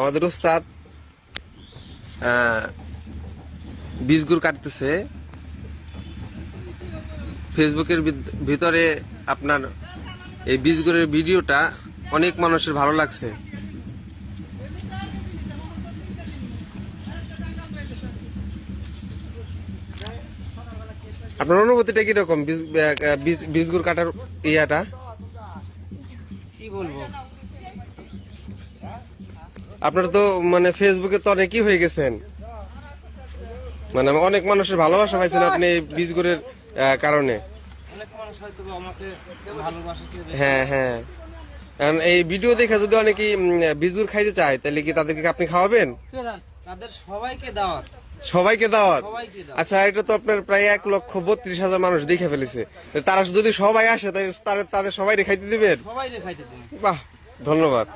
আমাদের উস্তাদ বীজগুড় কাটতেছে। ফেসবুকের ভিতরে আপনার এই বীজগুড়ের ভিডিওটা অনেক মানুষের ভালো লাগছে। আপনার অনুভূতিটা কিরকম বীজগুড় কাটার ইয়াটা? কি বলবো, আপনার তো মানে ফেসবুকে তো অনেকই হয়ে গেছেন, মানে অনেক মানুষের ভালোবাসা পাইছেন আপনি এই বীজগুড়ের কারণে। অনেক মানুষ হয়তো আমাকে ভালোবাসে। হ্যাঁ হ্যাঁ, কারণ এই ভিডিও দেখে যদি অনেকে বীজগুড় খাইতে চায় তাহলে কি তাদেরকে আপনি খাওয়াবেন? তাদের সবাইকে দাওয়াত। সবাইকে দাওয়াত? সবাইকে দাওয়াত। আচ্ছা, এটা তো আপনার প্রায় 1,32,000 মানুষ দেখে ফেলেছে। তারা যদি সবাই আসে তাদের সবাই খাইতে দিবেন? সবাই খাইতে দিন। বাহ, ধন্যবাদ।